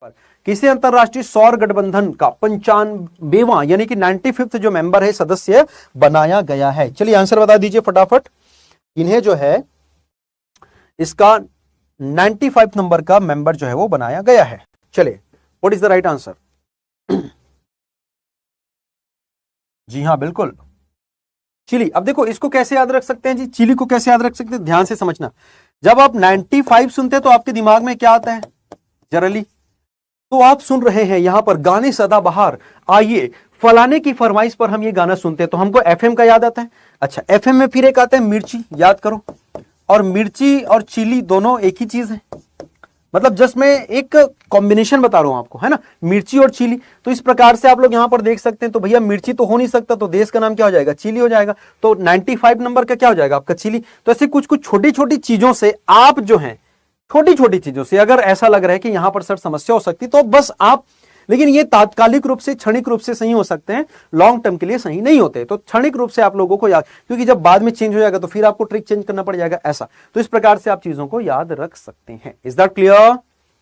किसी अंतरराष्ट्रीय सौर गठबंधन का 95वां यानी कि 95th जो मेंबर है, सदस्य बनाया गया है। चलिए आंसर बता दीजिए फटाफट। इन्हें जो है इसका 95 नंबर का मेंबर जो है वो बनाया गया है। चलिए what is the right answer? जी हाँ बिल्कुल, चिली। अब देखो इसको कैसे याद रख सकते हैं जी, चिली को कैसे याद रख सकते हैं, ध्यान से समझना। जब आप 95 सुनते हैं तो आपके दिमाग में क्या आता है जनरली? तो आप सुन रहे हैं यहां पर गाने सदाबहार, आइए फलाने की फरमाइश पर हम ये गाना सुनते हैं तो हमको एफएम का याद आता है। अच्छा, एफएम में फिर एक आता है मिर्ची, याद करो। और मिर्ची और चिली दोनों एक ही चीज है, मतलब जस्ट मैं एक कॉम्बिनेशन बता रहा हूं आपको, है ना, मिर्ची और चिली। तो इस प्रकार से आप लोग यहां पर देख सकते हैं। तो भैया मिर्ची तो हो नहीं सकता, तो देश का नाम क्या हो जाएगा? चिली हो जाएगा। तो 95 नंबर का क्या हो जाएगा आपका? चिली। तो ऐसे कुछ कुछ छोटी छोटी चीजों से आप जो है, छोटी छोटी चीजों से अगर ऐसा लग रहा है कि यहां पर सर समस्या हो सकती, तो बस आप, लेकिन ये तात्कालिक रूप से, क्षणिक रूप से सही हो सकते हैं, लॉन्ग टर्म के लिए सही नहीं होते। तो क्षणिक रूप से आप लोगों को याद, क्योंकि जब बाद में चेंज हो जाएगा तो फिर आपको ट्रिक चेंज करना पड़ जाएगा, ऐसा। तो इस प्रकार से आप चीजों को याद रख सकते हैं। Is that clear?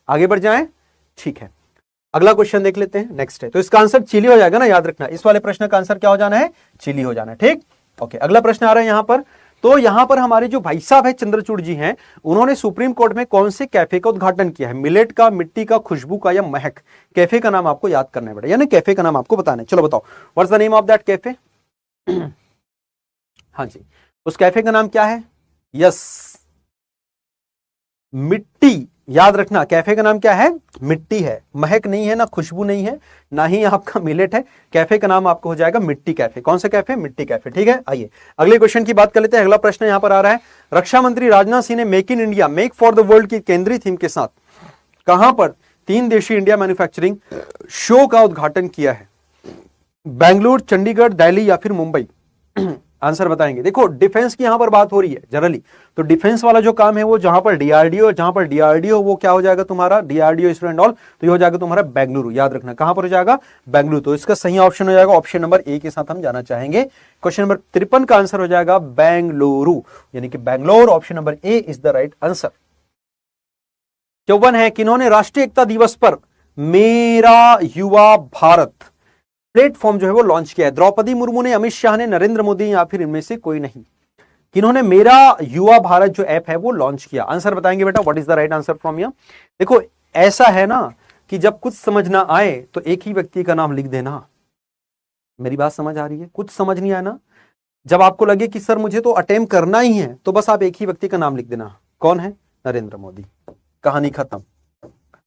आगे बढ़ जाएं, ठीक है। अगला क्वेश्चन देख लेते हैं, नेक्स्ट है। तो इसका आंसर चिली हो जाएगा ना, याद रखना। इस वाले प्रश्न का आंसर क्या हो जाना है? चिली हो जाना है, ठीक। ओके, अगला प्रश्न आ रहा है यहां पर। तो यहां पर हमारे जो भाई साहब है चंद्रचूड़ जी हैं, उन्होंने सुप्रीम कोर्ट में कौन से कैफे का उद्घाटन किया है? मिलेट का, मिट्टी का, खुशबू का या महक? कैफे का नाम आपको याद करना पड़ेगा, यानी कैफे का नाम आपको बताना है। चलो बताओ, what's the name of that cafe? हाँ जी, उस कैफे का नाम क्या है? यस, मिट्टी। याद रखना, कैफे का नाम क्या है? मिट्टी है। महक नहीं है, ना खुशबू नहीं है, ना ही आपका मिलेट है। कैफे का नाम आपको हो जाएगा मिट्टी कैफे। कौन सा कैफे? मिट्टी कैफे, ठीक है। आइए अगले क्वेश्चन की बात कर लेते हैं। अगला प्रश्न यहां पर आ रहा है, रक्षा मंत्री राजनाथ सिंह ने make in India, make for the world की केंद्रीय थीम के साथ कहां पर 3 देशीय इंडिया मैन्युफैक्चरिंग शो का उद्घाटन किया है? बेंगलुरु, चंडीगढ़, दिल्ली या फिर मुंबई? आंसर बताएंगे। देखो डिफेंस की यहां पर बात हो रही है जनरली, तो डिफेंस वाला जो काम है वो जहां पर डीआरडीओ, जहां पर डीआरडीओ वो क्या हो जाएगा तुम्हारा? डीआरडीओ इसरो एंड ऑल, तो ये हो जाएगा तुम्हारा बेंगलुरु। याद रखना कहां पर हो जाएगा? बेंगलुरु। तो इसका सही ऑप्शन हो जाएगा ऑप्शन नंबर ए के साथ हम जाना चाहेंगे। क्वेश्चन नंबर 53 का आंसर हो जाएगा बेंगलुरु, यानी कि Bangalore. Option number A is the right answer. 54 है, किन्होंने राष्ट्रीय एकता दिवस पर मेरा युवा भारत प्लेटफॉर्म जो है वो लॉन्च किया है? द्रौपदी मुर्मू ने, अमित शाह ने, नरेंद्र मोदी या फिर इनमें से कोई नहीं? किन्होंने मेरा युवा भारत जो ऐप है वो लॉन्च किया? आंसर बताएंगे बेटा, what is the right answer from you? देखो ऐसा है ना कि जब कुछ समझ ना आए तो एक ही व्यक्ति का नाम लिख देना। मेरी बात समझ आ रही है? कुछ समझ नहीं आया ना, जब आपको लगे कि सर मुझे तो अटेम्प्ट करना ही है, तो बस आप एक ही व्यक्ति का नाम लिख देना। कौन है? नरेंद्र मोदी। कहानी खत्म।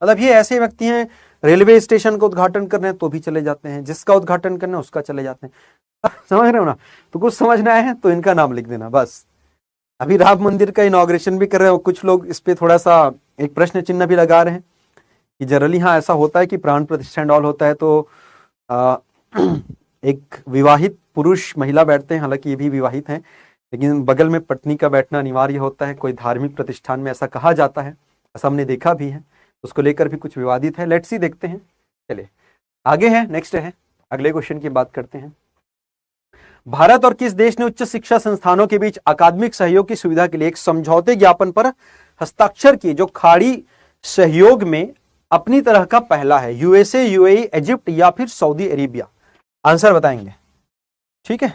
मतलब ये ऐसे व्यक्ति हैं, रेलवे स्टेशन का उद्घाटन करना है तो भी चले जाते हैं, जिसका उद्घाटन करना है उसका चले जाते हैं। समझ रहे हो ना? तो कुछ समझना है तो इनका नाम लिख देना बस। अभी राम मंदिर का इनॉग्रेशन भी कर रहे हो, कुछ लोग इस पे थोड़ा सा एक प्रश्न चिन्ह भी लगा रहे हैं कि जनरली हाँ ऐसा होता है कि प्राण प्रतिष्ठा एंड ऑल होता है तो एक विवाहित पुरुष महिला बैठते हैं, हालांकि ये भी विवाहित हैं, लेकिन बगल में पत्नी का बैठना अनिवार्य होता है। कोई धार्मिक प्रतिष्ठान में ऐसा कहा जाता है, ऐसा हमने देखा भी है, उसको लेकर भी कुछ विवादित है। लेट्स सी, देखते हैं। चलिए आगे है, नेक्स्ट है, अगले क्वेश्चन की बात करते हैं। भारत और किस देश ने उच्च शिक्षा संस्थानों के बीच अकादमिक सहयोग की सुविधा के लिए एक समझौते ज्ञापन पर हस्ताक्षर किए, जो खाड़ी सहयोग में अपनी तरह का पहला है? यूएसए, यूएई, इजिप्ट या फिर सऊदी अरेबिया? आंसर बताएंगे, ठीक है।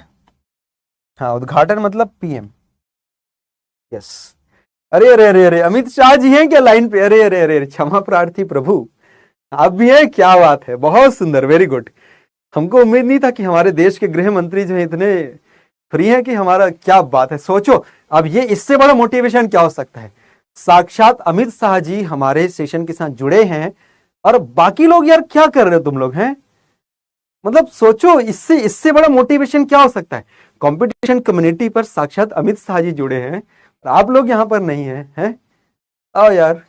हाँ, उद्घाटन मतलब पीएम। यस। अरे अरे अरे अरे, अमित शाह जी हैं क्या लाइन पे? अरे अरे अरे, क्षमा प्रार्थी प्रभु, आप भी हैं? क्या बात है, बहुत सुंदर, वेरी गुड। हमको उम्मीद नहीं था कि हमारे देश के गृह मंत्री जो है इतने फ्री हैं कि हमारा, क्या बात है। सोचो अब ये इससे बड़ा मोटिवेशन क्या हो सकता है? साक्षात अमित शाह जी हमारे सेशन के साथ जुड़े हैं और बाकी लोग यार क्या कर रहे हो तुम लोग हैं? मतलब सोचो इससे बड़ा मोटिवेशन क्या हो सकता है? कंपटीशन कम्युनिटी पर साक्षात अमित शाह जी जुड़े हैं, आप लोग यहां पर नहीं हैं। आओ यार,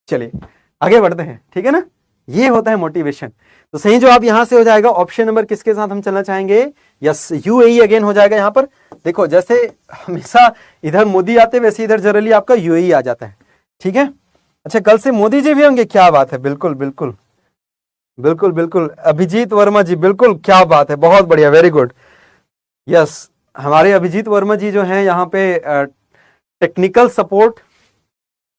चलिए आगे बढ़ते हैं, ठीक है ना? ये होता है मोटिवेशन। तो सही जवाब यहां से हो जाएगा ऑप्शन नंबर किसके साथ हम चलना चाहेंगे? यस, यूएई अगेन हो जाएगा। यहां पर देखो जैसे हमेशा इधर मोदी आते वैसे इधर जनरली आपका यूएई आ जाता है, ठीक है। अच्छा, कल से मोदी जी भी होंगे, क्या बात है, बिल्कुल बिल्कुल बिल्कुल बिल्कुल। अभिजीत वर्मा जी, बिल्कुल, क्या बात है, बहुत बढ़िया, वेरी गुड। यस, हमारे अभिजीत वर्मा जी जो हैं यहाँ पे टेक्निकल सपोर्ट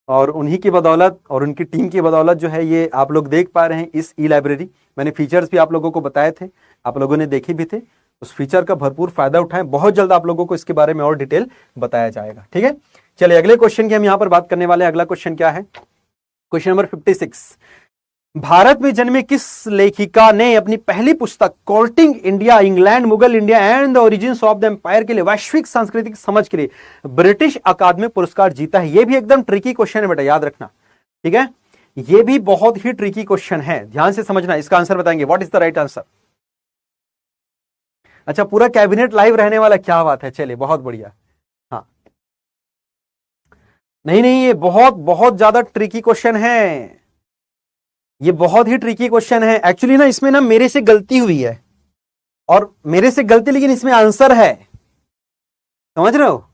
और उन्हीं की बदौलत और उनकी टीम की बदौलत जो है ये आप लोग देख पा रहे हैं इस ई लाइब्रेरी। मैंने फीचर्स भी आप लोगों को बताए थे, आप लोगों ने देखे भी थे, उस फीचर का भरपूर फायदा उठाएं। बहुत जल्द आप लोगों को इसके बारे में और डिटेल बताया जाएगा। ठीक है, चलिए अगले क्वेश्चन की हम यहाँ पर बात करने वाले हैं। अगला क्वेश्चन क्या है? Question number 56। भारत में जन्मे किस लेखिका ने अपनी पहली पुस्तक courting India, England, Mughal India and the origins of the empire के लिए वैश्विक सांस्कृतिक समझ के लिए ब्रिटिश अकादमी पुरस्कार जीता है? यह भी एकदम ट्रिकी क्वेश्चन है बेटा, याद रखना। ठीक है, यह भी बहुत ही ट्रिकी क्वेश्चन है, ध्यान से समझना। इसका आंसर बताएंगे, what is the right answer? अच्छा, पूरा कैबिनेट लाइव रहने वाला, क्या बात है, चलिए बहुत बढ़िया। हाँ, नहीं, ये बहुत बहुत ज्यादा ट्रिकी क्वेश्चन है, ये बहुत ही ट्रिकी क्वेश्चन है। एक्चुअली ना इसमें ना मेरे से गलती हुई है, और मेरे से गलती, लेकिन इसमें आंसर है, समझ रहे हो?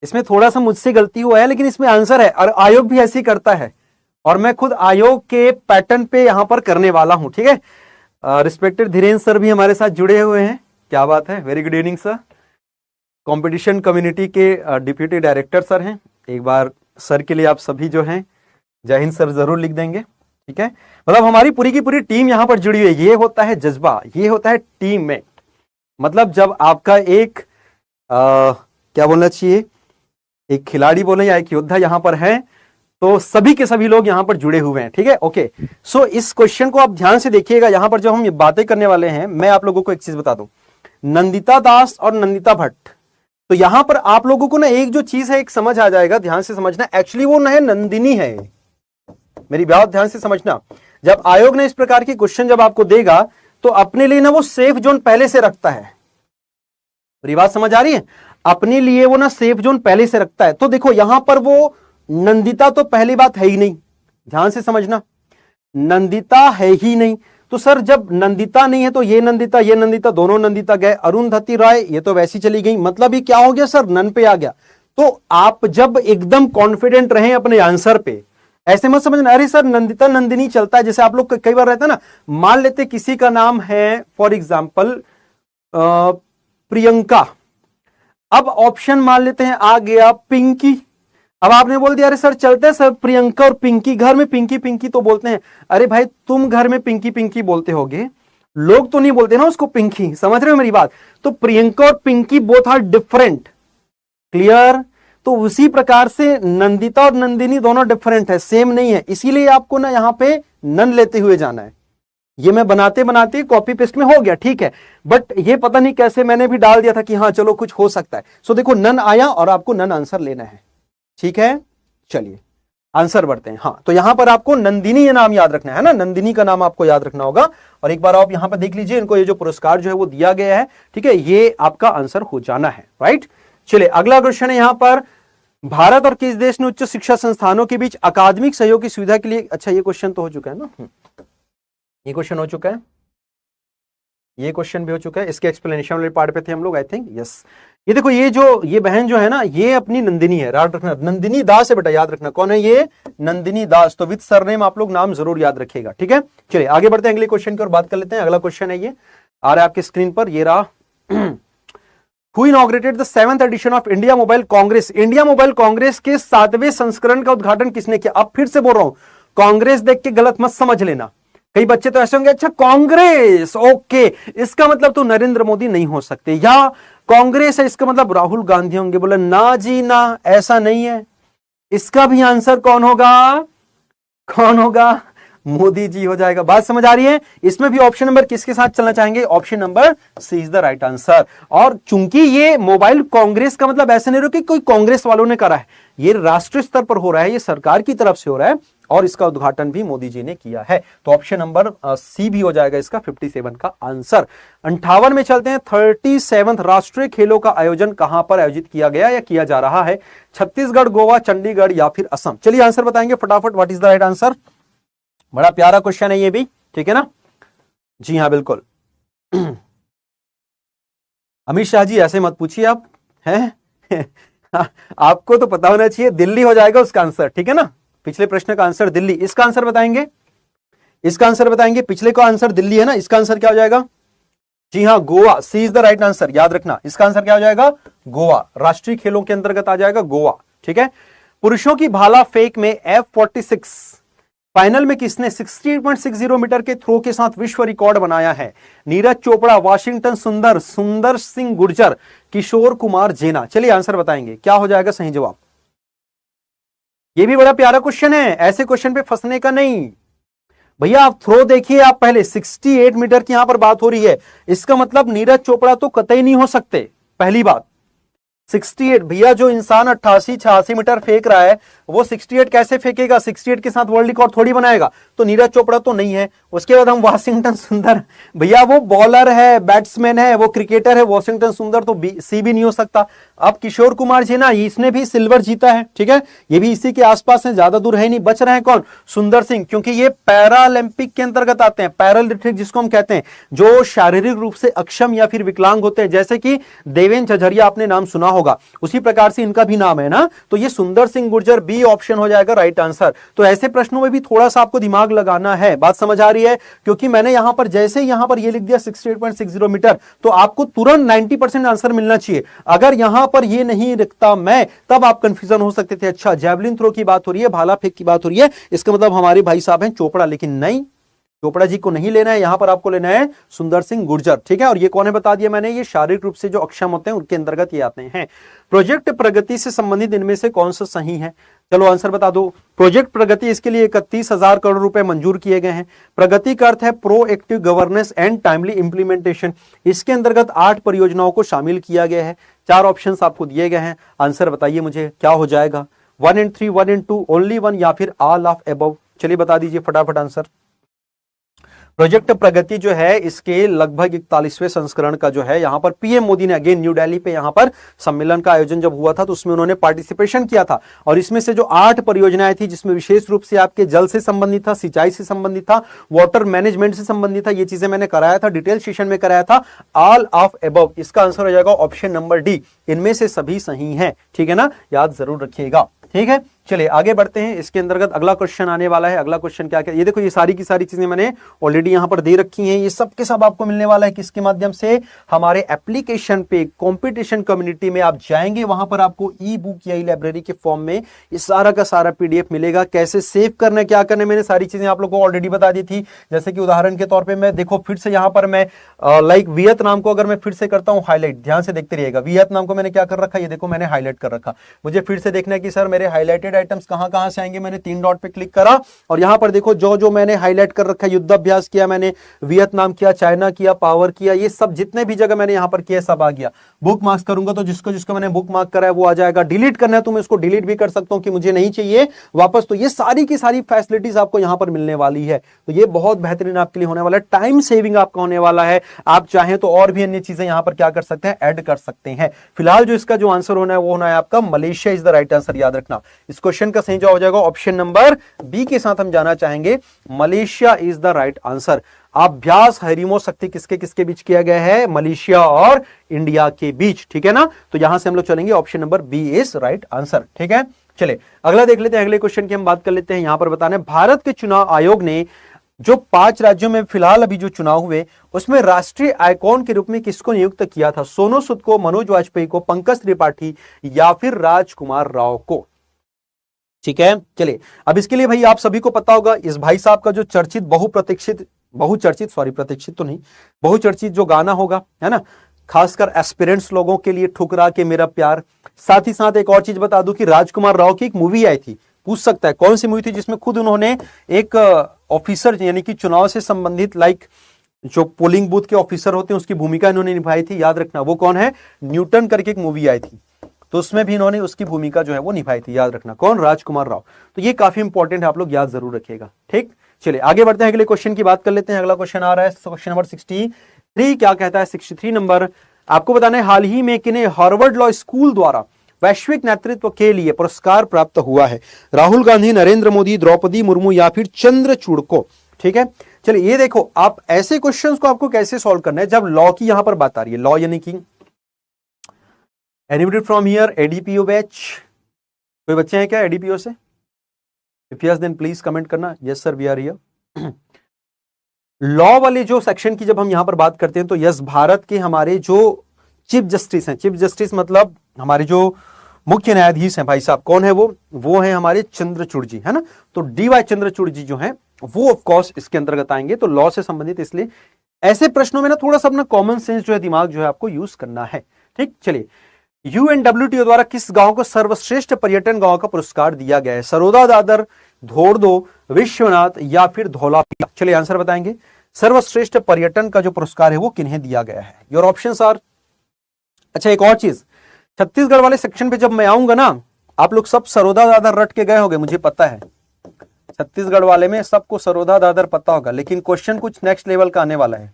इसमें थोड़ा सा मुझसे गलती हुआ है, लेकिन इसमें आंसर है, और आयोग भी ऐसे ही करता है, और मैं खुद आयोग के पैटर्न पे यहां पर करने वाला हूं। ठीक है, रिस्पेक्टेड धीरेन्द्र सर भी हमारे साथ जुड़े हुए हैं, क्या बात है, very good evening sir. Competition community के डिप्यूटी डायरेक्टर सर हैं। एक बार सर के लिए आप सभी जो हैं जय हिंद सर जरूर लिख देंगे। ठीक है, मतलब हमारी पूरी की पूरी टीम यहां पर जुड़ी हुई है। ये होता है जज्बा, ये होता है टीममेट। मतलब जब आपका एक क्या बोलना चाहिए, एक खिलाड़ी बोले या एक योद्धा यहां पर है, तो सभी के सभी लोग यहां पर जुड़े हुए हैं। ठीक है, ओके। सो इस क्वेश्चन को आप ध्यान से देखिएगा। यहां पर जो हम ये बातें करने वाले हैं, मैं आप लोगों को एक चीज बता दूं, नंदिता दास और नंदिता भट्ट, तो यहां पर आप लोगों को ना एक जो चीज है एक समझ आ जाएगा, ध्यान से समझना। एक्चुअली वो न नंदिनी है, मेरी बात ध्यान से समझना। जब आयोग ने इस प्रकार की क्वेश्चन जब आपको देगा, तो अपने लिए ना वो सेफ जोन पहले से रखता है। मेरी बात समझ आ रही है? अपने लिए वो ना सेफ जोन पहले से रखता है। तो देखो यहां पर वो नंदिता तो पहली बात है ही नहीं, ध्यान से समझना, नंदिता है ही नहीं। तो सर जब नंदिता नहीं है तो ये नंदिता दोनों नंदिता गए। अरुंधति राय ये तो वैसी चली गई, मतलब ये क्या हो गया सर, नन पे आ गया। तो आप जब एकदम कॉन्फिडेंट रहे अपने आंसर पे, ऐसे मत समझना अरे सर नंदिता नंदिनी चलता है। जैसे आप लोग कई बार रहता है ना, मान लेते किसी का नाम है फॉर एग्जाम्पल प्रियंका, अब ऑप्शन मान लेते हैं आ गया पिंकी। अब आपने बोल दिया अरे सर चलते हैं सर प्रियंका और पिंकी, घर में पिंकी पिंकी तो बोलते हैं। अरे भाई तुम घर में पिंकी पिंकी बोलते होगे, लोग तो नहीं बोलते ना उसको पिंकी, समझ रहे हो मेरी बात? तो प्रियंका और Pinky both are different, clear? तो उसी प्रकार से नंदिता और नंदिनी दोनों डिफरेंट है, सेम नहीं है। इसीलिए आपको ना यहां पे नन लेते हुए जाना है। ये मैं बनाते बनाते कॉपी पेस्ट में हो गया, ठीक है, बट ये पता नहीं कैसे मैंने भी डाल दिया था कि हाँ चलो कुछ हो सकता है। सो देखो नन आया और आपको नन आंसर लेना है, ठीक है। चलिए आंसर बढ़ते हैं। हाँ, तो यहां पर आपको नंदिनी ये नाम याद रखना है ना, नंदिनी का नाम आपको याद रखना होगा। और एक बार आप यहां पर देख लीजिए, इनको ये जो पुरस्कार जो है वो दिया गया है, ठीक है, ये आपका आंसर हो जाना है, राइट। चलिए अगला क्वेश्चन है यहां पर, भारत और किस देश ने उच्च शिक्षा संस्थानों के बीच अकादमिक सहयोग की सुविधा के लिए, अच्छा ये क्वेश्चन तो हो चुका है ना, ये क्वेश्चन हो चुका है, ये क्वेश्चन भी हो चुका है, इसके एक्सप्लेनेशन वाले पार्ट पे थे हम लोग, आई थिंक, यस। ये देखो ये बहन जो है ना, ये अपनी नंदिनी है, याद रखना, नंदिनी दास है बेटा, याद रखना कौन है ये, नंदिनी दास। तो विद सरनेम आप लोग नाम जरूर याद रखिएगा, ठीक है। चलिए आगे बढ़ते हैं अगले क्वेश्चन की ओर बात कर लेते हैं। अगला क्वेश्चन है, ये आ रहा है आपकी स्क्रीन पर, ये रहा। Who inaugurated the 7th edition of India mobile Congress? India mobile Congress के 7वें संस्करण का उद्घाटन किसने किया? अब फिर से बोल रहा हूं, कांग्रेस देख के गलत मत समझ लेना। कई बच्चे तो ऐसे होंगे, अच्छा कांग्रेस, ओके, इसका मतलब तो नरेंद्र मोदी नहीं हो सकते, या कांग्रेस है इसका मतलब राहुल गांधी होंगे। बोले ना जी ना, ऐसा नहीं है। इसका भी आंसर कौन होगा? कौन होगा? मोदी जी हो जाएगा। बात समझ आ रही है? इसमें भी ऑप्शन नंबर किसके साथ चलना चाहेंगे? Option number C is the right answer. और चूंकि ये मोबाइल कांग्रेस का मतलब ऐसे नहीं रहो कि कोई कांग्रेस वालों ने करा है, ये राष्ट्रीय स्तर पर हो रहा है, ये सरकार की तरफ से हो रहा है, और इसका उद्घाटन भी मोदी जी ने किया है। तो ऑप्शन नंबर सी भी हो जाएगा इसका 57 का आंसर। 58 में चलते हैं, 37th राष्ट्रीय खेलों का आयोजन कहां पर आयोजित किया गया या किया जा रहा है? छत्तीसगढ़, गोवा, चंडीगढ़ या फिर असम? चलिए आंसर बताएंगे फटाफट, what is the right answer. बड़ा प्यारा क्वेश्चन है ये भी, ठीक है ना? जी हाँ बिल्कुल। अमित शाह जी ऐसे मत पूछिए आप, हैं? आपको तो पता होना चाहिए, दिल्ली हो जाएगा उसका आंसर, ठीक है ना? पिछले प्रश्न का आंसर दिल्ली, इसका आंसर बताएंगे, इसका आंसर बताएंगे, पिछले का आंसर दिल्ली है ना, इसका आंसर क्या हो जाएगा? जी हाँ गोवा, सी इज द राइट आंसर, याद रखना इसका आंसर क्या हो जाएगा? गोवा, राष्ट्रीय खेलों के अंतर्गत आ जाएगा गोवा, ठीक है। पुरुषों की भाला फेंक में F46 फाइनल में किसने 68.60 मीटर के थ्रो के साथ विश्व रिकॉर्ड बनाया है? नीरज चोपड़ा, वाशिंगटन सुंदर, सुंदर सिंह गुर्जर, किशोर कुमार जेना। चलिए आंसर बताएंगे, क्या हो जाएगा सही जवाब? ये भी बड़ा प्यारा क्वेश्चन है, ऐसे क्वेश्चन पे फंसने का नहीं भैया। आप थ्रो देखिए, आप पहले 68 मीटर की यहां पर बात हो रही है, इसका मतलब नीरज चोपड़ा तो कतई नहीं हो सकते। पहली बात 68 भैया, जो इंसान 88-86 मीटर फेंक रहा है वो 68 कैसे फेंकेगा? 68 के साथ वर्ल्ड रिकॉर्ड थोड़ी बनाएगा। तो नीरज चोपड़ा तो नहीं है। उसके बाद हम वाशिंगटन सुंदर, भैया वो बॉलर है, बैट्समैन है, वो क्रिकेटर है। वाशिंगटन सुंदर तो सी भी नहीं हो सकता। अब किशोर कुमार जेना, इसने भी सिल्वर जीता है, ठीक है, ये भी इसी के आसपास है, ज्यादा दूर है नहीं। बच रहे हैं कौन? सुंदर सिंह, क्योंकि ये पैरालंपिक के अंतर्गत आते हैं। पैरालिम्पिक जिसको हम कहते हैं, जो शारीरिक रूप से अक्षम या फिर विकलांग होते हैं, जैसे कि देवेंद्र झझरिया, आपने नाम सुना होगा, उसी प्रकार से इनका भी नाम है ना। तो ये सुंदर सिंह गुर्जर, बी ऑप्शन हो जाएगा राइट आंसर। तो ऐसे प्रश्नों में भी थोड़ा सा आपको दिमाग लगाना है। बात समझ आ रही है? क्योंकि मैंने यहां पर जैसे यहां पर ये लिख दिया 68.60 मीटर, तो आपको तुरंत 90% आंसर मिलना चाहिए। अगर यहां पर ये नहीं लिखता मैं, तब आप कंफ्यूजन हो सकते थे। अच्छा, जैवलिन थ्रो की बात हो रही है, भाला फेंक की बात हो रही है, इसका मतलब हमारे भाई साहब हैं चोपड़ा। लेकिन नहीं, चोपड़ा जी को नहीं लेना है, यहां पर आपको लेना है सुंदर सिंह गुर्जर, ठीक है। और ये कौन है बता दिया मैंने, ये शारीरिक रूप से जो अक्षम होते हैं उनके अंतर्गत ये आते हैं। प्रोजेक्ट प्रगति से संबंधित इनमें से कौन सा सही है? चलो आंसर बता दो। प्रोजेक्ट प्रगति, इसके लिए 31,000 करोड़ रुपए मंजूर किए गए हैं। प्रगति का अर्थ है proactive governance and timely implementation. इसके अंतर्गत 8 परियोजनाओं को शामिल किया गया है। 4 ऑप्शंस आपको दिए गए हैं, आंसर बताइए मुझे क्या हो जाएगा? 1 and 3, 1 and 2, ओनली 1 या फिर ऑल ऑफ अबव? चलिए बता दीजिए फटाफट आंसर। प्रोजेक्ट प्रगति जो है इसके लगभग 41वें संस्करण का जो है, यहां पर पीएम मोदी ने अगेन न्यू दिल्ली पे यहां पर सम्मेलन का आयोजन जब हुआ था तो उसमें उन्होंने पार्टिसिपेशन किया था। और इसमें से जो 8 परियोजनाएं थी, जिसमें विशेष रूप से आपके जल से संबंधित था, सिंचाई से संबंधित था, वाटर मैनेजमेंट से संबंधित था, ये चीजें मैंने कराया था, डिटेल सेशन में कराया था। ऑल ऑफ अबव, इसका आंसर हो जाएगा ऑप्शन नंबर डी। इनमें से सभी सही हैं, ठीक है ना, याद जरूर रखिएगा, ठीक है। चलिए आगे बढ़ते हैं। इसके अंतर्गत अगला क्वेश्चन आने वाला है। अगला क्वेश्चन क्या क्या, ये देखो, ये सारी की सारी चीजें मैंने ऑलरेडी यहां पर दे रखी हैं। ये सब के सब आपको मिलने वाला है किसके माध्यम से? हमारे एप्लीकेशन पे कंपटीशन कम्युनिटी में आप जाएंगे, वहां पर आपको ई बुक या ई लाइब्रेरी के फॉर्म में ये सारा का सारा पीडीएफ मिलेगा। कैसे सेव करना है, क्या करना है, मैंने सारी चीजें आप लोगों को ऑलरेडी बता दी थी। जैसे कि उदाहरण के तौर पर मैं देखो फिर से यहां पर मैं लाइक वियतनाम को अगर मैं फिर से करता हूं हाईलाइट, ध्यान से देखते रहिएगा। वियतनाम को मैंने क्या कर रखा है, ये देखो मैंने हाईलाइट कर रखा। मुझे फिर से देखना है कि सर मेरे हाईलाइटेड आइटम्स कहां कहां से आएंगे। मैंने 3 डॉट पे क्लिक करा और यहां पर देखो जो जो मैंने हाईलाइट कर रखा है, युद्धाभ्यास किया मैंने, वियतनाम किया, चाइना किया, पावर किया, ये सब जितने भी जगह मैंने यहां पर किया सब आ गया। बुक मार्क्स करूंगा तो जिसको जिसको मैंने बुक मार्क करा है वो आ जाएगा। डिलीट करना है तो मैं इसको डिलीट भी कर सकता हूं कि मुझे नहीं चाहिए वापस। तो ये सारी की सारी फैसिलिटीज आपको यहां पर मिलने वाली है। तो ये बहुत बेहतरीन आपके लिए होने वाला है, टाइम सेविंग आपका होने वाला है। आप चाहें तो और भी अन्य चीजें यहां पर क्या कर सकते हैं, ऐड कर सकते हैं। फिलहाल जो इसका जो आंसर होना है वो होना है आपका Malaysia is the right answer, याद रखना। इस क्वेश्चन का सही जवाब हो जाएगा ऑप्शन नंबर बी के साथ हम जाना चाहेंगे, Malaysia is the right answer. अभ्यास हरिमो शक्ति किसके किसके बीच किया गया है? मलेशिया और इंडिया के बीच, ठीक है ना। तो यहां से हम लोग चलेंगे option number B is right answer, ठीक है। चले अगला देख लेते हैं, अगले क्वेश्चन की हम बात कर लेते हैं। यहां पर बताना है भारत के चुनाव आयोग ने जो 5 राज्यों में फिलहाल अभी जो चुनाव हुए उसमें राष्ट्रीय आइकॉन के रूप में किसको नियुक्त किया था? सोनू सूद को, मनोज वाजपेयी को, पंकज त्रिपाठी या फिर राजकुमार राव को? ठीक है, चलिए अब इसके लिए भाई आप सभी को पता होगा इस भाई साहब का जो चर्चित बहुचर्चित जो गाना होगा, है ना, खासकर एस्पिरेंट्स लोगों के लिए, ठुकरा के मेरा प्यार। साथ ही साथ एक और चीज बता दूं कि राजकुमार राव की एक मूवी आई थी, पूछ सकता है कौन सी मूवी थी, जिसमें खुद उन्होंने एक ऑफिसर यानी कि चुनाव से संबंधित लाइक जो पोलिंग बूथ के ऑफिसर होते हैं उसकी भूमिका इन्होंने निभाई थी। याद रखना वो कौन है, न्यूटन करके एक मूवी आई थी, तो उसमें भी इन्होंने उसकी भूमिका जो है वो निभाई थी। याद रखना कौन, राजकुमार राव। तो ये काफी इंपॉर्टेंट है, आप लोग याद जरूर रखिएगा, ठीक। चलिए आगे बढ़ते हैं, अगले क्वेश्चन की बात कर लेते हैं। अगला क्वेश्चन आ रहा है क्वेश्चन नंबर 63। क्या कहता है 63 नंबर, आपको बताना है हाल ही में किन्हें हार्वर्ड लॉ स्कूल द्वारा वैश्विक नेतृत्व के लिए पुरस्कार प्राप्त हुआ है? राहुल गांधी, नरेंद्र मोदी, द्रौपदी मुर्मू या फिर चंद्रचूड़ को? ठीक है, चलिए ये देखो आप ऐसे क्वेश्चंस को आपको कैसे सॉल्व करना है जब लॉ की यहां पर बात आ रही है। लॉ यानी कि anybody from here ADPO batch, कोई बच्चे हैं क्या एडीपीओ से? If yes then please comment करना, yes sir we are here. Law वाले जो सेक्शन की जब हम यहां पर बात करते हैं तो यस, भारत के हमारे जो चीफ जस्टिस हैं, चीफ जस्टिस मतलब हमारे जो मुख्य न्यायाधीश हैं भाई साहब, कौन है वो है हमारे चंद्रचूड़ जी, है ना। तो डीवाई चंद्रचूड़ जी जो हैं वो ऑफ कोर्स इसके अंतर्गत आएंगे। तो लॉ से संबंधित, इसलिए ऐसे प्रश्नों में ना थोड़ा सा अपना कॉमन सेंस जो है, दिमाग जो है आपको यूज करना है, ठीक। चलिए, UNWTO द्वारा किस गांव को सर्वश्रेष्ठ पर्यटन गांव का पुरस्कार दिया गया है? सरोदा, दादर, धोर्दो, विश्वनाथ या फिर धौलापीला? चलिए आंसर बताएंगे। सर्वश्रेष्ठ पर्यटन का जो पुरस्कार है वो किन्हें दिया गया है? Your options are. अच्छा, एक और चीज, छत्तीसगढ़ वाले सेक्शन पे जब मैं आऊंगा ना, आप लोग सब सरोदा दादर रट के गए होंगे, मुझे पता है छत्तीसगढ़ वाले में सबको सरोदा दादर पता होगा, लेकिन क्वेश्चन कुछ नेक्स्ट लेवल का आने वाला है।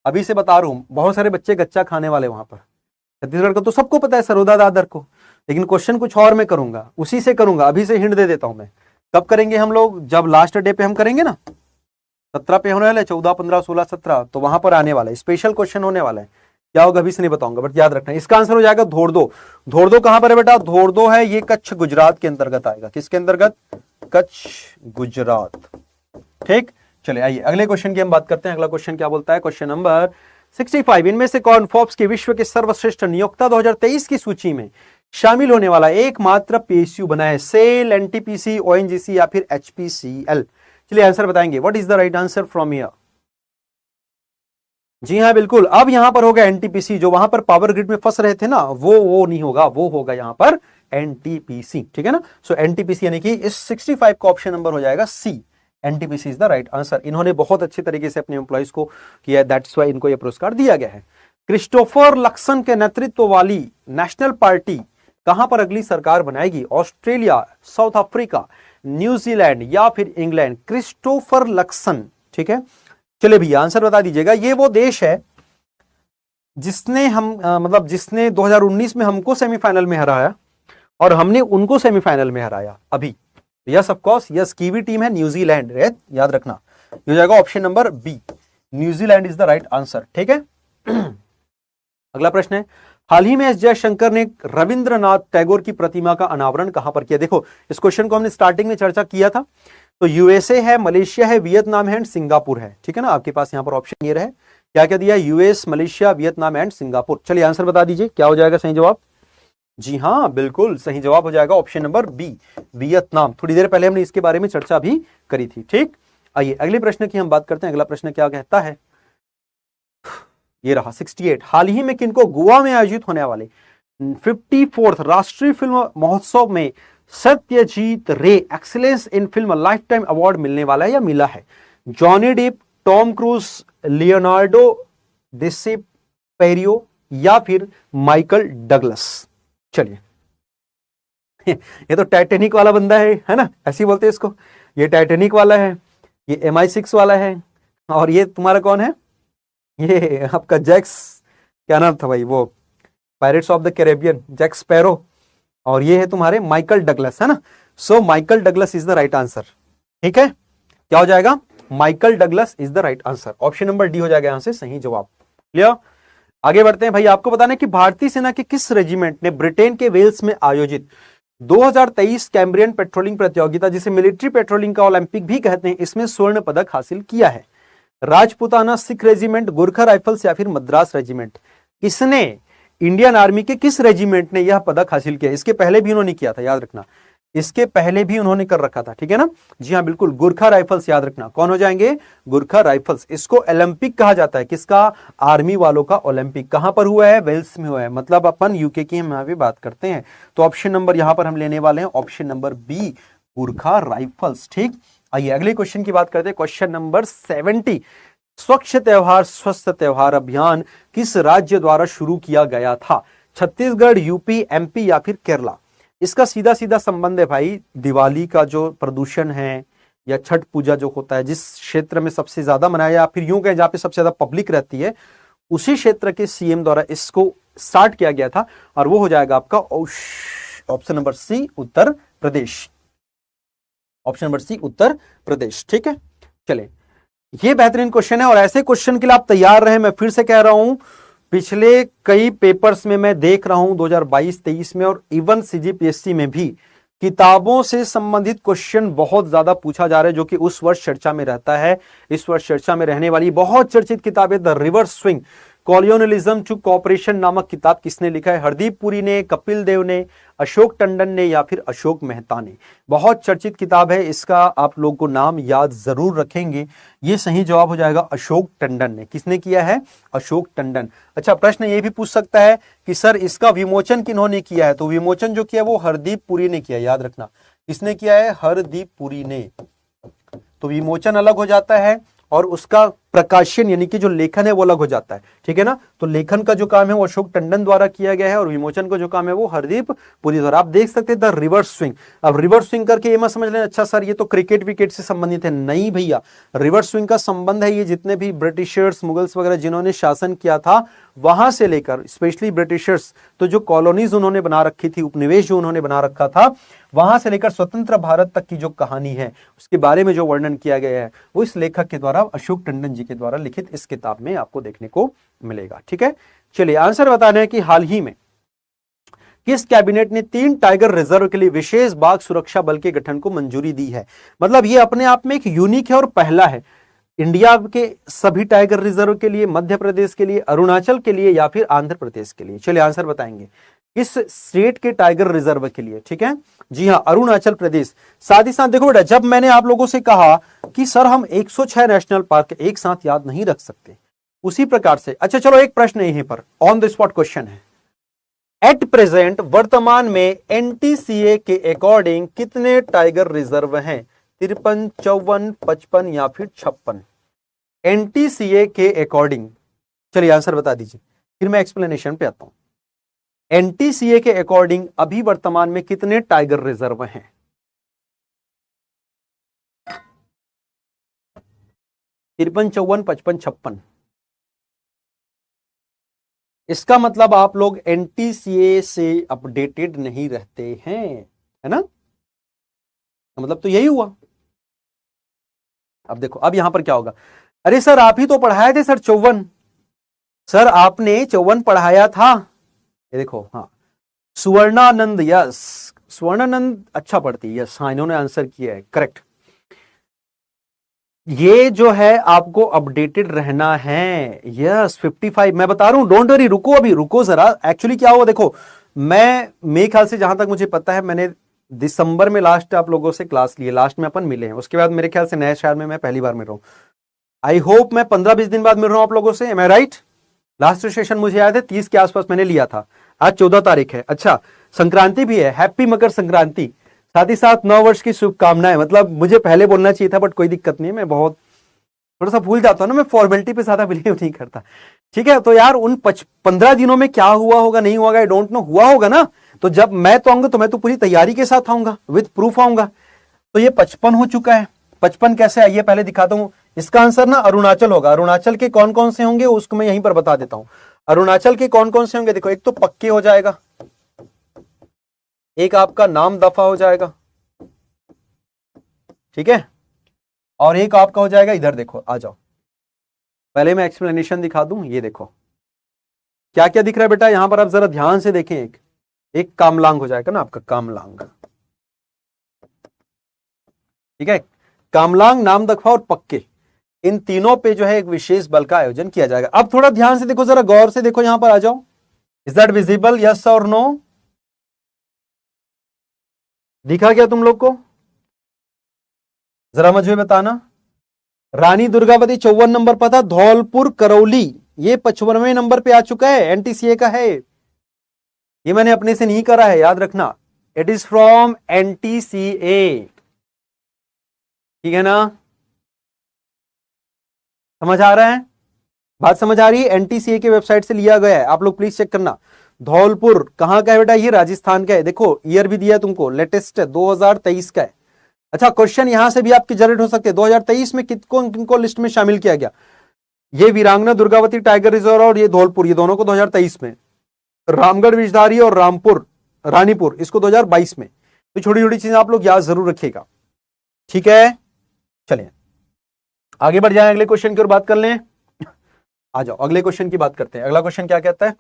अभी से बता रहा हूं, बहुत सारे बच्चे गच्चा खाने वाले वहां पर। छत्तीसगढ़ को तो सबको पता है सरोदा दादर को, लेकिन क्वेश्चन कुछ और मैं करूंगा, उसी से करूंगा। अभी से हिंट दे देता हूं मैं। कब करेंगे हम लोग? जब लास्ट डे पे हम करेंगे ना, 17 पे होने वाला है, 14, 15, 16, 17, तो वहां पर आने वाला है, स्पेशल क्वेश्चन होने वाला है। क्या होगा अभी से नहीं बताऊंगा, बट याद रखना। इसका आंसर हो जाएगा धोर्दो। धोर्दो कहां पर है बेटा? धोर्दो है ये कच्छ गुजरात के अंतर्गत आएगा। किसके अंतर्गत? कच्छ गुजरात, ठीक। चलिए आइए अगले क्वेश्चन की हम बात करते हैं। अगला क्वेश्चन क्या बोलता है? क्वेश्चन नंबर 65, इनमें से कौन फोर्ब्स के विश्व के सर्वश्रेष्ठ नियोक्ता 2023 की सूची में शामिल होने वाला एकमात्र PSU बना है? सेल, NTPC, ONGC या फिर HPCL? चलिए आंसर बताएंगे। What is the right answer from here? जी हाँ बिल्कुल, अब यहां पर होगा NTPC। जो वहां पर पावर ग्रिड में फंस रहे थे ना, वो नहीं होगा, वो होगा यहां पर NTPC, ठीक है ना। सो NTPC यानी कि इस 65 का ऑप्शन नंबर हो जाएगा C। NTPC is the right answer. इन्होंने बहुत अच्छे तरीके से अपने एम्प्लॉइज को किया, दैट्स वाई इनको यह पुरस्कार दिया गया है। क्रिस्टोफर लक्सन के नेतृत्व वाली नेशनल पार्टी कहां पर अगली सरकार बनाएगी? ऑस्ट्रेलिया, साउथ अफ्रीका, न्यूजीलैंड या फिर इंग्लैंड? क्रिस्टोफर लक्सन, ठीक है। चलिए भैया आंसर बता दीजिएगा। ये वो देश है जिसने जिसने 2019 में हमको सेमीफाइनल में हराया और हमने उनको सेमीफाइनल में हराया अभी। Yes of course, yes, kiwi team है न्यूजीलैंड, याद रखना। ये हो जाएगा option number B, New Zealand is the right answer, ठीक है। अगला प्रश्न है, हाल ही में एस जयशंकर ने रविंद्रनाथ टैगोर की प्रतिमा का अनावरण कहां पर किया? देखो इस क्वेश्चन को हमने स्टार्टिंग में चर्चा किया था। तो यूएसए है, मलेशिया है, वियतनाम है एंड सिंगापुर है, ठीक है ना। आपके पास यहां पर ऑप्शन ये रहे, क्या क्या दिया? US, Malaysia, Vietnam and Singapore. चलिए आंसर बता दीजिए, क्या हो जाएगा सही जवाब? जी हाँ बिल्कुल सही जवाब हो जाएगा ऑप्शन नंबर बी, वियतनाम। थोड़ी देर पहले हमने इसके बारे में चर्चा भी करी थी, ठीक। आइए अगले प्रश्न की हम बात करते हैं। अगला प्रश्न क्या कहता है? ये रहा 68, हाल ही में किनको गोवा में आयोजित होने वाले 54th राष्ट्रीय फिल्म महोत्सव में Satyajit Ray excellence in film lifetime award मिलने वाला है या मिला है? Johnny Depp, Tom Cruise, Leonardo DiCaprio या फिर माइकल डगलस? चलिए ये तो टाइटैनिक वाला बंदा है ना, ऐसे ही बोलते हैं इसको। ये टाइटैनिक वाला है, ये MI6 वाला है, और ये तुम्हारा कौन है? ये आपका जैक्स, क्या नाम था भाई वो, pirates of the Caribbean, Jack Sparrow. और ये है तुम्हारे माइकल डगलस, है ना। So Michael Douglas is the right answer, ठीक है। क्या हो जाएगा? Michael Douglas is the right answer. Option number D हो जाएगा यहां से सही जवाब। क्लियर? आगे बढ़ते हैं भाई। आपको बताना है कि भारतीय सेना के किस रेजिमेंट ने ब्रिटेन के वेल्स में आयोजित 2023 कैम्ब्रियन पेट्रोलिंग प्रतियोगिता, जिसे मिलिट्री पेट्रोलिंग का ओलंपिक भी कहते हैं, इसमें स्वर्ण पदक हासिल किया है? राजपुताना, सिख रेजिमेंट, गोरखा राइफल्स या फिर मद्रास रेजिमेंट? किसने, इंडियन आर्मी के किस रेजिमेंट ने यह पदक हासिल किया? इसके पहले भी उन्होंने किया था, याद रखना, इसके पहले भी उन्होंने कर रखा था, ठीक है ना। जी हाँ बिल्कुल, गोरखा राइफल्स, याद रखना। कौन हो जाएंगे? गोरखा राइफल्स। इसको ओलंपिक कहा जाता है, किसका? आर्मी वालों का ओलंपिक। कहां पर हुआ है? वेल्स में हुआ है, मतलब अपन यूके की हम यहाँ पे बात करते हैं। तो ऑप्शन नंबर यहां पर हम लेने वाले हैं option number B, Gorkha rifles, ठीक। आइए अगले क्वेश्चन की बात करते हैं। क्वेश्चन नंबर 70, स्वच्छ त्योहार स्वस्थ त्योहार अभियान किस राज्य द्वारा शुरू किया गया था? छत्तीसगढ़, यूपी, MP या फिर केरला? इसका सीधा सीधा संबंध है भाई, दिवाली का जो प्रदूषण है या छठ पूजा जो होता है, जिस क्षेत्र में सबसे ज्यादा मनाया, या फिर यूं कहें जहां पे सबसे ज्यादा पब्लिक रहती है, उसी क्षेत्र के CM द्वारा इसको स्टार्ट किया गया था, और वो हो जाएगा आपका ऑप्शन नंबर सी, उत्तर प्रदेश। ऑप्शन नंबर सी, उत्तर प्रदेश, ठीक है। चले, ये बेहतरीन क्वेश्चन है और ऐसे क्वेश्चन के लिए आप तैयार रहे। मैं फिर से कह रहा हूं, पिछले कई पेपर्स में मैं देख रहा हूं 2022-23 में और इवन CGPSC में भी किताबों से संबंधित क्वेश्चन बहुत ज्यादा पूछा जा रहा है, जो कि उस वर्ष चर्चा में रहता है। इस वर्ष चर्चा में रहने वाली बहुत चर्चित किताब है the river swing, colonialism to cooperation नामक किताब किसने लिखा है? हरदीप पुरी ने, कपिल देव ने, अशोक टंडन ने या फिर अशोक मेहता ने? बहुत चर्चित किताब है, इसका आप लोग को नाम याद जरूर रखेंगे। ये सही जवाब हो जाएगा अशोक टंडन ने। किसने किया है? अशोक टंडन। अच्छा, प्रश्न ये भी पूछ सकता है कि सर इसका विमोचन किन्होंने किया है? तो विमोचन जो किया वो हरदीप पुरी ने किया, याद रखना। किसने किया है? हरदीप पुरी ने। तो विमोचन अलग हो जाता है और उसका प्रकाशन यानी कि जो लेखन है वो अलग हो जाता है, ठीक है ना। तो लेखन का जो काम है वो अशोक टंडन द्वारा किया गया है और विमोचन का जो काम है वो हरदीप पुरी द्वारा। आप देख सकते हैं द रिवर्स स्विंग। अब रिवर्स स्विंग करके ये मत समझ लेना अच्छा सर ये तो क्रिकेट विकेट से संबंधित है, नहीं भैया। रिवर्स स्विंग का संबंध है ये जितने भी ब्रिटिशर्स, मुगल्स वगैरह जिन्होंने शासन किया था वहां से लेकर, स्पेशली ब्रिटिशर्स, तो जो कॉलोनीज उन्होंने बना रखी थी, उपनिवेश जो उन्होंने बना रखा था, वहां से लेकर स्वतंत्र भारत तक की जो कहानी है उसके बारे में जो वर्णन किया गया है वो इस लेखक के द्वारा, अशोक टंडन जी के द्वारा लिखित इस किताब में आपको देखने को मिलेगा, ठीक है। चलिए आंसर बताने हैं कि हाल ही में किस कैबिनेट ने 3 टाइगर रिजर्व के लिए विशेष बाघ सुरक्षा बल के गठन को मंजूरी दी है? मतलब ये अपने आप में एक यूनिक है और पहला है। इंडिया के सभी टाइगर रिजर्व के लिए, मध्य प्रदेश के लिए, अरुणाचल के लिए या फिर आंध्र प्रदेश के लिए? चलिए आंसर बताएंगे इस स्टेट के टाइगर रिजर्व के लिए, ठीक है। जी हां, अरुणाचल प्रदेश। साथ ही साथ देखो बेटा, जब मैंने आप लोगों से कहा कि सर हम 106 नेशनल पार्क एक साथ याद नहीं रख सकते, उसी प्रकार से अच्छा चलो एक प्रश्न यहीं पर ऑन द स्पॉट क्वेश्चन है। एट प्रेजेंट वर्तमान में एनटीसीए के अकॉर्डिंग कितने टाइगर रिजर्व हैं? 53, 54, 55 या फिर 56? एनटीसीए के अकॉर्डिंग, चलिए आंसर बता दीजिए फिर मैं एक्सप्लेनेशन पे आता हूं। एनटीसीए के अकॉर्डिंग अभी वर्तमान में कितने टाइगर रिजर्व हैं? 53, 54, 55, 56। इसका मतलब आप लोग एनटीसीए से अपडेटेड नहीं रहते हैं, है ना। मतलब तो यही हुआ। अब देखो अब यहां पर क्या होगा, अरे सर आप ही तो पढ़ाए थे सर 54, सर आपने 54 पढ़ाया था। ये देखो, हाँ सुवर्णानंद, यस स्वर्णानंद अच्छा पढ़ती है, यस हाँ इन्होंने आंसर किया है, करेक्ट। ये जो है आपको अपडेटेड रहना है, यस 55 मैं बता रहा हूं, डोंट वरी, रुको अभी रुको जरा। एक्चुअली क्या हुआ देखो, मैं मेरे ख्याल से जहां तक मुझे पता है मैंने दिसंबर में लास्ट आप लोगों से क्लास ली है, लास्ट में अपन मिले हैं, उसके बाद मेरे ख्याल से नए शहर में मैं पहली बार मिल रहा हूं। आई होप मैं 15-20 दिन बाद मिल रहा हूं आप लोगों से, एम आई राइट? लास्ट सेशन मुझे याद है 30 के आसपास मैंने लिया था, आज 14 तारीख है। अच्छा संक्रांति भी है, हैप्पी मकर संक्रांति, साथ ही साथ 9 वर्ष की शुभकामनाएं। मतलब मुझे पहले बोलना चाहिए था बट कोई दिक्कत नहीं है, मैं बहुत थोड़ा सा भूल जाता हूं ना, मैं फॉर्मेलिटी पे ज्यादा बिलीव नहीं करता, ठीक है। तो यार उन 15 दिनों में क्या हुआ होगा नहीं हुआ, आई डोंट नो, हुआ होगा ना। तो जब मैं तो आऊंगा तो मैं तो पूरी तैयारी के साथ आऊंगा, विद प्रूफ आऊंगा। तो ये 55 हो चुका है। 55 कैसे, आइए पहले दिखाता हूं। इसका आंसर ना अरुणाचल होगा। अरुणाचल के कौन कौन से होंगे उसको मैं यहीं पर बता देता हूं। अरुणाचल के कौन कौन से होंगे, देखो एक तो पक्के हो जाएगा, एक आपका नाम दफा हो जाएगा, ठीक है, और एक आपका हो जाएगा, इधर देखो आ जाओ, पहले मैं एक्सप्लेनेशन दिखा दूं। ये देखो क्या क्या दिख रहा है बेटा यहां पर, आप जरा ध्यान से देखें। एक कामलांग हो जाएगा ना आपका, कामलांग, ठीक है। कामलांग, नाम दफा और पक्के, इन तीनों पे जो है एक विशेष बल का आयोजन किया जाएगा। अब थोड़ा ध्यान से देखो, जरा गौर से देखो, यहां पर आ जाओ। इज दैट विजिबल, यस और नो? दिखा क्या तुम लोग को? जरा मुझे बताना। रानी दुर्गावती 54 नंबर पर था, धौलपुर करौली ये 55वें नंबर पे आ चुका है, एनटीसीए का है। ये मैंने अपने से नहीं करा है, याद रखना, इट इज फ्रॉम एनटीसीए, ठीक है ना। समझ आ रहा है, बात समझ आ रही है? एनटीसीए के वेबसाइट से लिया गया है, आप लोग प्लीज चेक करना। धौलपुर कहां का है बेटा? ये राजस्थान का है। देखो ईयर भी दिया तुमको, लेटेस्ट है, 2023 का है। अच्छा क्वेश्चन यहां से भी आपके जनरेट हो सकते हैं, 2023 में किनको लिस्ट में शामिल किया गया? ये वीरांगना दुर्गावती टाइगर रिजर्व और ये धौलपुर, ये दोनों को 2023 में, रामगढ़ विषधारी और रामपुर रानीपुर इसको 2022 में। तो छोटी छोटी चीजें आप लोग याद जरूर रखिएगा, ठीक है। चलिए आगे बढ़ जाए, अगले क्वेश्चन की ओर बात कर लें। आ जाओ अगले क्वेश्चन की बात करते हैं। अगला क्वेश्चन क्या कहता है?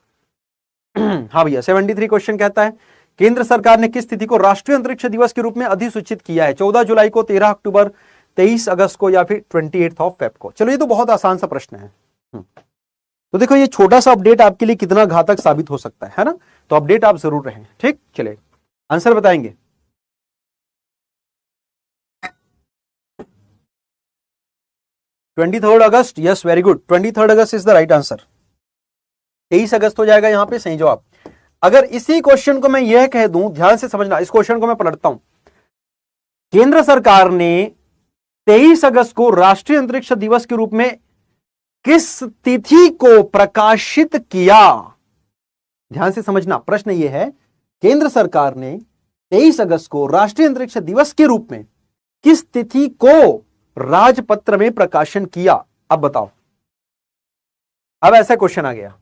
हाँ भैया 73 क्वेश्चन कहता है, केंद्र सरकार ने किस तिथि को राष्ट्रीय अंतरिक्ष दिवस के रूप में अधिसूचित किया है? 14 जुलाई को, 13 अक्टूबर, 23 अगस्त को या फिर 28 ऑफ फेब को? चलो ये तो बहुत आसान सा प्रश्न है। तो देखो ये छोटा सा अपडेट आपके लिए कितना घातक साबित हो सकता है ना? तो अपडेट आप जरूर रहें, ठीक। चलिए आंसर बताएंगे। 23 August, yes very good, 23 August is the right answer. 23 अगस्त हो जाएगा यहां पे सही जवाब। अगर इसी क्वेश्चन को मैं यह कह दूं, ध्यान से समझना, इस क्वेश्चन को मैं पलटता हूं। केंद्र सरकार ने 23 अगस्त को राष्ट्रीय अंतरिक्ष दिवस के रूप में किस तिथि को प्रकाशित किया? ध्यान से समझना, प्रश्न यह है केंद्र सरकार ने 23 अगस्त को राष्ट्रीय अंतरिक्ष दिवस के रूप में किस तिथि को राजपत्र में प्रकाशन किया? अब बताओ। अब ऐसा क्वेश्चन आ गया,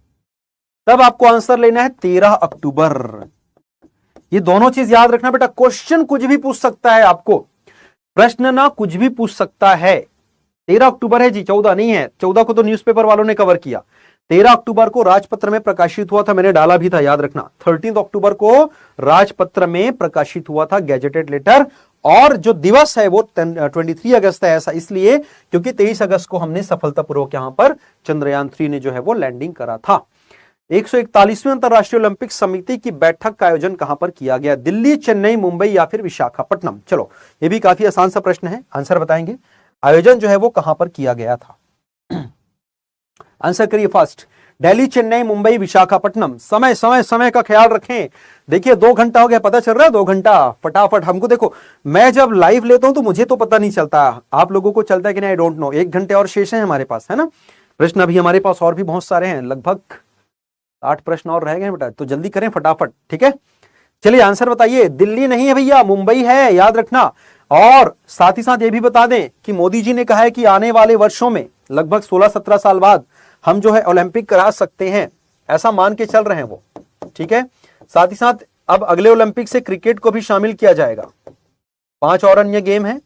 तब आपको आंसर लेना है 13 अक्टूबर। ये दोनों चीज याद रखना बेटा, क्वेश्चन कुछ भी पूछ सकता है आपको, प्रश्न ना कुछ भी पूछ सकता है। 13 अक्टूबर है जी, 14 नहीं है, 14 को तो न्यूज़पेपर वालों ने कवर किया। 13 अक्टूबर को राजपत्र में प्रकाशित हुआ था, मैंने डाला भी था, याद रखना। 13 अक्टूबर को राजपत्र में प्रकाशित हुआ था गैजेटेड लेटर, और जो दिवस है वो 23 अगस्त है। ऐसा इसलिए क्योंकि 23 अगस्त को हमने सफलतापूर्वक यहां पर चंद्रयान 3 ने जो है वो लैंडिंग करा था। 141वीं अंतरराष्ट्रीय ओलंपिक समिति की बैठक का आयोजन कहां पर किया गया? दिल्ली, चेन्नई, मुंबई या फिर विशाखापट्टनम? चलो ये भी काफी आसान सा प्रश्न है, आंसर बताएंगे। आयोजन जो है वो कहां पर किया गया था? आंसर करिए फास्ट। दिल्ली, चेन्नई, मुंबई, विशाखापट्टनम। समय समय समय का ख्याल रखें। देखिए 2 घंटा हो गया, पता चल रहा है? 2 घंटा फटाफट। हमको देखो, मैं जब लाइव लेता हूं तो मुझे तो पता नहीं चलता, आप लोगों को चलता है कि नहीं, आई डोंट नो। 1 घंटे और शेष है हमारे पास, है ना? प्रश्न अभी हमारे पास और भी बहुत सारे हैं, लगभग 8 प्रश्न और रह गए बेटा, तो जल्दी करें फटाफट, ठीक है। चलिए आंसर बताइए। दिल्ली नहीं है भैया, मुंबई है, याद रखना। और साथ ही साथ ये भी बता दें कि मोदी जी ने कहा है कि आने वाले वर्षों में लगभग 16-17 साल बाद हम जो है ओलंपिक करा सकते हैं, ऐसा मान के चल रहे हैं वो, ठीक है। साथ ही साथ अब अगले ओलंपिक से क्रिकेट को भी शामिल किया जाएगा। 5 और अन्य गेम है,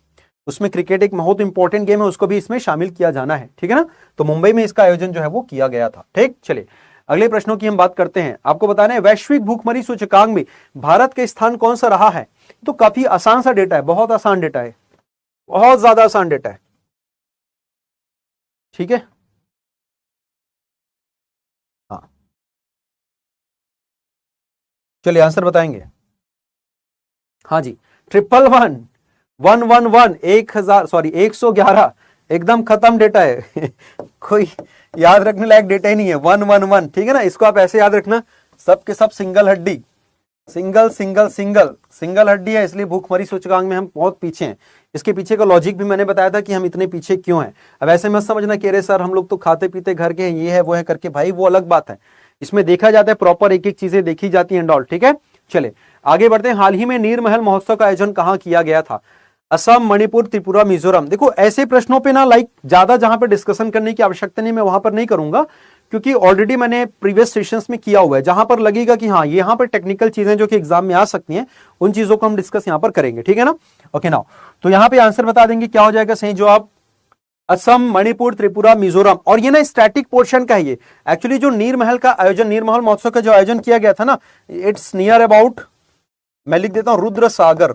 उसमें क्रिकेट एक बहुत इंपॉर्टेंट गेम है, उसको भी इसमें शामिल किया जाना है, ठीक है ना। तो मुंबई में इसका आयोजन जो है वो किया गया था, ठीक। चलिए अगले प्रश्नों की हम बात करते हैं। आपको बताना है वैश्विक भूखमरी सूचकांक में भारत का स्थान कौन सा रहा है? तो काफी आसान सा डेटा है, बहुत आसान डेटा है, बहुत ज्यादा आसान डेटा है, ठीक है। हाँ चलिए आंसर बताएंगे। हाँ जी, 111 1000 सॉरी 111 एकदम खत्म डेटा है कोई याद रखने लायक डेटा ही नहीं है। 111, ठीक है ना। इसको आप ऐसे याद रखना, सब के सब सिंगल हड्डी, सिंगल सिंगल सिंगल सिंगल हड्डी है, इसलिए भूखमरी सूचकांक में हम बहुत पीछे हैं। इसके पीछे का लॉजिक भी मैंने बताया था कि हम इतने पीछे क्यों हैं। अब ऐसे मत समझना कि अरे सर हम लोग तो खाते पीते घर के हैं, ये है वो है करके, भाई वो अलग बात है। इसमें देखा जाता है, प्रॉपर एक एक चीजें देखी जाती हैं डॉल, ठीक है। चले आगे बढ़ते हैं। हाल ही में नीरमहल महोत्सव का आयोजन कहाँ किया गया था? असम, मणिपुर, त्रिपुरा, मिजोरम। देखो ऐसे प्रश्नों पे ना लाइक ज्यादा जहां पे डिस्कशन करने की आवश्यकता नहीं, मैं वहां पर नहीं करूंगा, क्योंकि ऑलरेडी मैंने प्रीवियस सेशंस में किया हुआ है। जहां पर लगेगा कि हाँ यहाँ पर टेक्निकल चीजें जो कि एग्जाम में आ सकती हैं, उन चीजों को हम डिस्कस यहाँ पर करेंगे, ठीक है ना। ओके नाउ, तो यहाँ पे आंसर बता देंगे क्या हो जाएगा सही जवाब? असम, मणिपुर, त्रिपुरा, मिजोरम। और ये ना स्टैटिक पोर्शन का है ये। एक्चुअली जो नीरमहल का आयोजन, नीरमहल महोत्सव का जो आयोजन किया गया था ना, इट्स नियर अबाउट, मैं लिख देता हूं रुद्र सागर,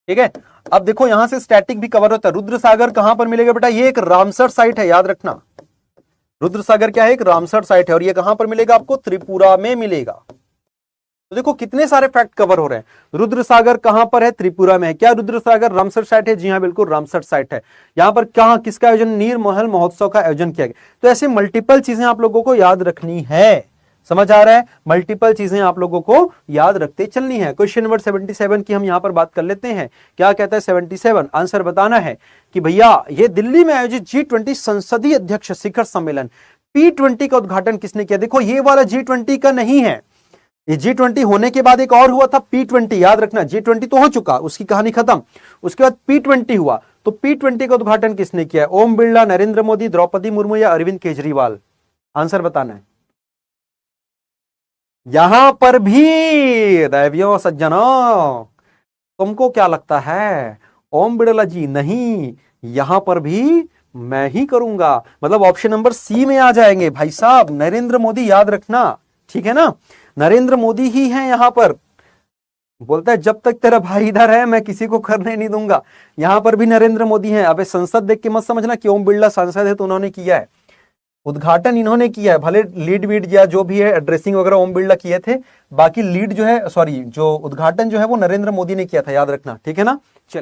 ठीक है। अब देखो यहां से स्टैटिक भी कवर होता है। रुद्र सागर कहां पर मिलेगा बेटा? ये एक रामसर साइट है, याद रखना। रुद्र सागर क्या है? एक रामसर साइट है, और ये कहां पर मिलेगा आपको? त्रिपुरा में मिलेगा। तो देखो कितने सारे फैक्ट कवर हो रहे हैं। रुद्र सागर कहां पर है? त्रिपुरा में है। क्या रुद्र सागर रामसर साइट है? जी हाँ बिल्कुल रामसर साइट है। यहां पर कहां किसका आयोजन? नीरमहल महोत्सव का आयोजन किया गया। तो ऐसे मल्टीपल चीजें आप लोगों को याद रखनी है, समझ आ रहा है? मल्टीपल चीजें आप लोगों को याद रखते चलनी है। क्वेश्चन नंबर 77 की हम यहां पर बात कर लेते हैं। क्या कहता है 77? आंसर बताना है कि भैया ये दिल्ली में आयोजित G20 संसदीय अध्यक्ष शिखर सम्मेलन P20 का उद्घाटन किसने किया? देखो ये वाला G20 का नहीं है, ये G20 होने के बाद एक और हुआ था P20, याद रखना। G20 तो हो चुका, उसकी कहानी खत्म। उसके बाद P20 हुआ, तो P20 का उद्घाटन किसने किया? ओम बिरला, नरेंद्र मोदी, द्रौपदी मुर्मू या अरविंद केजरीवाल? आंसर बताना है। यहां पर भी दैवियों सज्जनों, तुमको क्या लगता है? ओम बिरला जी नहीं, यहां पर भी मैं ही करूंगा, मतलब ऑप्शन नंबर सी में आ जाएंगे भाई साहब। नरेंद्र मोदी, याद रखना, ठीक है ना। नरेंद्र मोदी ही है यहां पर। बोलता है जब तक तेरा भाई इधर है मैं किसी को करने नहीं दूंगा। यहां पर भी नरेंद्र मोदी है। अबे संसद देख के मत समझना कि ओम बिरला सांसद है तो उन्होंने किया है। उद्घाटन इन्होंने किया है, भले लीड वीड या जो भी है ड्रेसिंग वगैरह ओम बिरला किए थे, बाकी लीड जो है, सॉरी, जो उद्घाटन जो है वो नरेंद्र मोदी ने किया था, याद रखना, ठीक है ना।